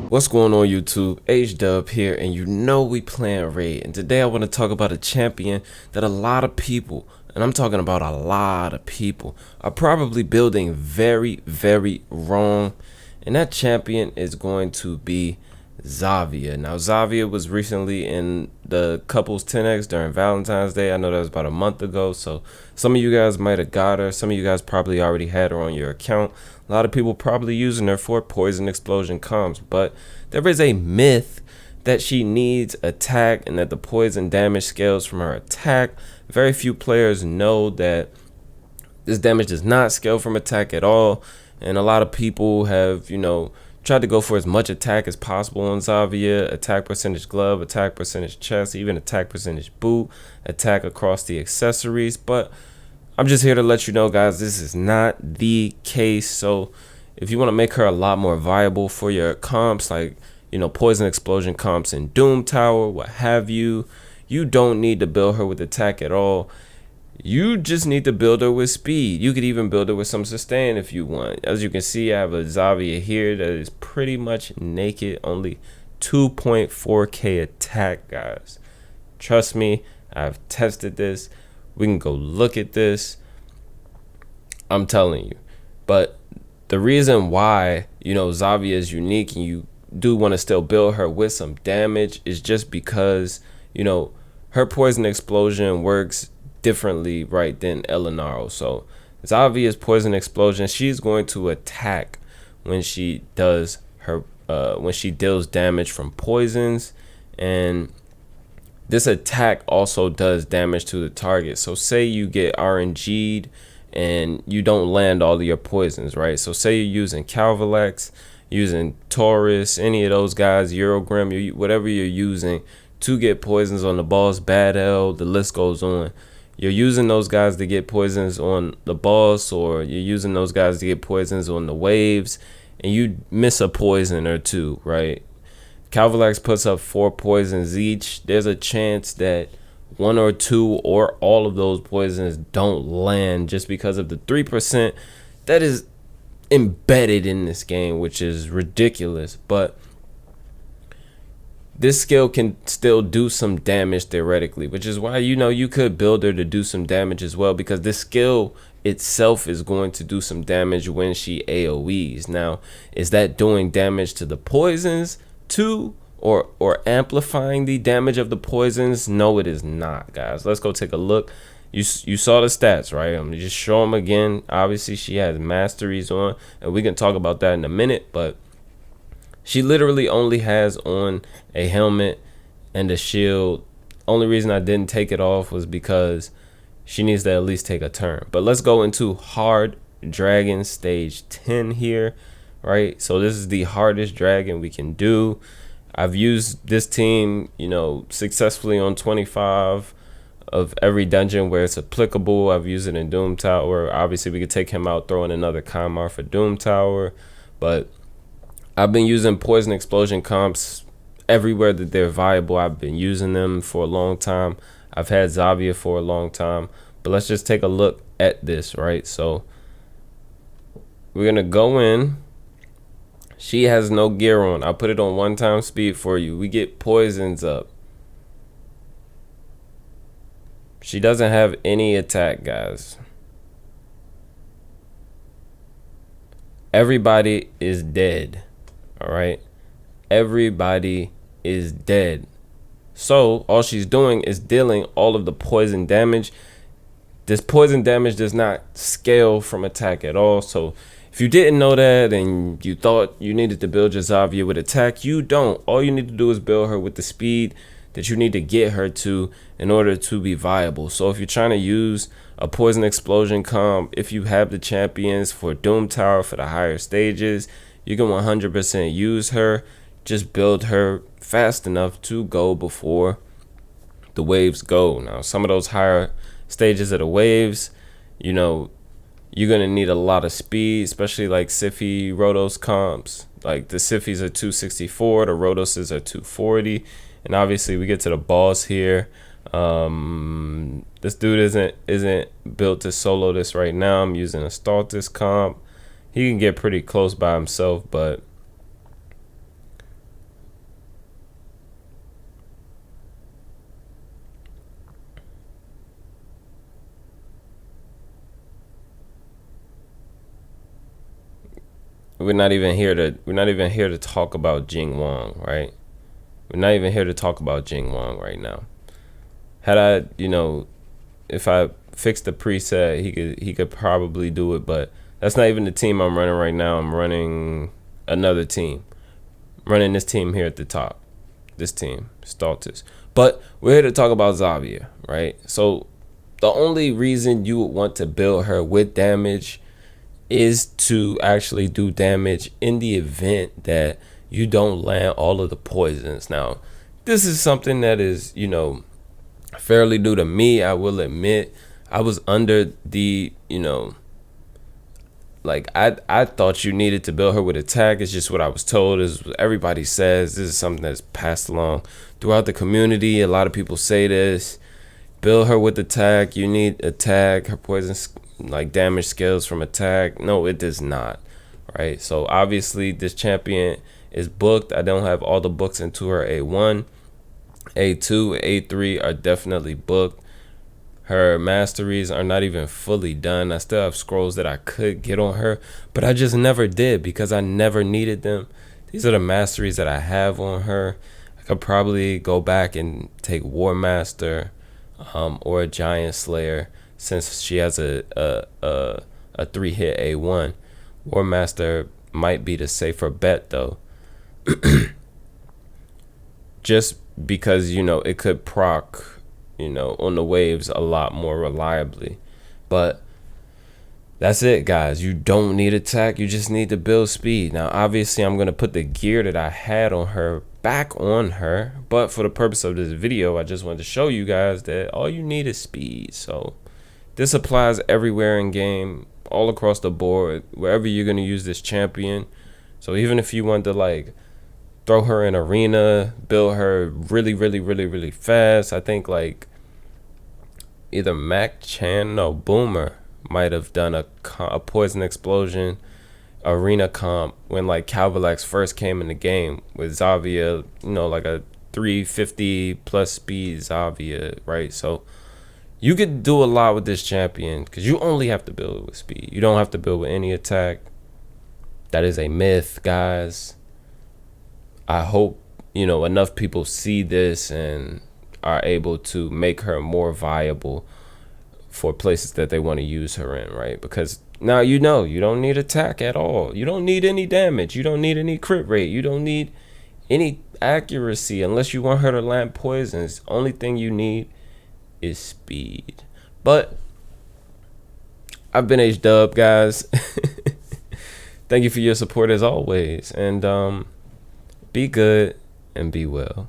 What's going on YouTube? H-Dub here, and you know we playing Raid, and today I want to talk about a champion that a lot of people, and I'm talking about a lot of people, are probably building very wrong, and that champion is going to be Zavia. Now Zavia was recently in the couples 10x during Valentine's Day. I know that was about a month ago, so some of you guys might have got her. Some of you guys probably already had her on your account. A lot of people probably using her for poison explosion comms, but there is a myth that she needs attack and that the poison damage scales from her attack. Very few players know that this damage does not scale from attack at all, and a lot of people have, tried to go for as much attack as possible on Zavia. Attack percentage glove, attack percentage chest, even attack percentage boot, attack across the accessories. But I'm just here to let you know, guys, this is not the case. So if you want to make her a lot more viable for your comps, like, poison explosion comps in Doom Tower, what have you, you don't need to build her with attack at all. You just need to build her with speed. You could even build her with some sustain if you want. As you can see, I have a Zavia here that is pretty much naked, only 2.4k attack, guys. Trust me, I've tested this. We can go look at this. I'm telling you. But the reason why, Zavia is unique and you do want to still build her with some damage is just because, her poison explosion works differently, right, than Elenaril. So Zavia's poison explosion, she's going to attack when she does her when she deals damage from poisons, and this attack also does damage to the target. So say you get RNG'd and you don't land all of your poisons, right? So say you're using Calvalex, using Taurus, any of those guys, Eurogrim, whatever you're using to get poisons on the boss, Bad L, the list goes on. You're using those guys to get poisons on the boss, or you're using those guys to get poisons on the waves, and you miss a poison or two, right? Calvalex puts up 4 poisons each. There's a chance that 1 or 2 or all of those poisons don't land just because of the 3% that is embedded in this game, which is ridiculous. But this skill can still do some damage theoretically, which is why, you could build her to do some damage as well, because this skill itself is going to do some damage when she AoEs. Now, is that doing damage to the poisons too, or amplifying the damage of the poisons? No, it is not, guys. Let's go take a look. You saw the stats, right? I'm gonna just show them again. Obviously, she has masteries on, and we can talk about that in a minute, but she literally only has on a helmet and a shield. Only reason I didn't take it off was because she needs to at least take a turn. But let's go into hard dragon stage 10 here, right? So this is the hardest dragon we can do. I've used this team, successfully on 25 of every dungeon where it's applicable. I've used it in Doom Tower. Obviously, we could take him out, throw in another Kamar for Doom Tower, but I've been using poison explosion comps everywhere that they're viable. I've been using them for a long time. I've had Zavia for a long time. But let's just take a look at this, right? So we're going to go in. She has no gear on. I'll put it on 1x speed for you. We get poisons up. She doesn't have any attack, guys. Everybody is dead. All right, everybody is dead. So all she's doing is dealing all of the poison damage. This poison damage does not scale from attack at all. So if you didn't know that and you thought you needed to build your Zavia with attack, you don't. All you need to do is build her with the speed that you need to get her to in order to be viable. So if you're trying to use a poison explosion comp, if you have the champions for Doom Tower for the higher stages, you can 100% use her. Just build her fast enough to go before the waves go. Now, some of those higher stages of the waves, you're going to need a lot of speed, especially like Siphi, Rotos comps. Like the Siphis are 264, the Rotoses are 240. And obviously we get to the boss here. This dude isn't built to solo this right now. I'm using a Staltis comp. He can get pretty close by himself, but we're not even here to talk about Jing Wong, right? We're not even here to talk about Jing Wong right now. Had I, if I fixed the preset, he could probably do it, but that's not even the team I'm running right now. I'm running another team. I'm running this team here at the top. This team, Stultus. But we're here to talk about Zavia, right? So the only reason you would want to build her with damage is to actually do damage in the event that you don't land all of the poisons. Now, this is something that is, fairly new to me. I will admit, I was under the, like I thought you needed to build her with attack. It's just what I was told. Is what everybody says. This is something that's passed along throughout the community. A lot of people say this. Build her with attack. You need attack. Her poison like damage skills from attack. No, it does not. Right. So obviously this champion is booked. I don't have all the books into her A1, A2, A3 are definitely booked. Her masteries are not even fully done. I still have scrolls that I could get on her, but I just never did because I never needed them. These are the masteries that I have on her. I could probably go back and take War Master or a Giant Slayer since she has a 3-hit A1. War Master might be the safer bet though. Just because, it could proc on the waves a lot more reliably. But that's it, guys. You don't need attack. You just need to build speed. Now, obviously, I'm going to put the gear that I had on her back on her. But for the purpose of this video, I just wanted to show you guys that all you need is speed. So this applies everywhere in game, all across the board, wherever you're going to use this champion. So even if you want to, like, throw her in arena, build her really fast. I think like either Mac Chan or Boomer might have done a poison explosion arena comp when like Calvalax first came in the game with Zavia, like a 350 plus speed Zavia, right? So you could do a lot with this champion because you only have to build with speed. You don't have to build with any attack. That is a myth, guys. I hope, enough people see this and are able to make her more viable for places that they want to use her in, right? Because now you don't need attack at all. You don't need any damage. You don't need any crit rate. You don't need any accuracy unless you want her to land poisons. Only thing you need is speed. But I've been H-Dub, guys. Thank you for your support as always. And be good and be well.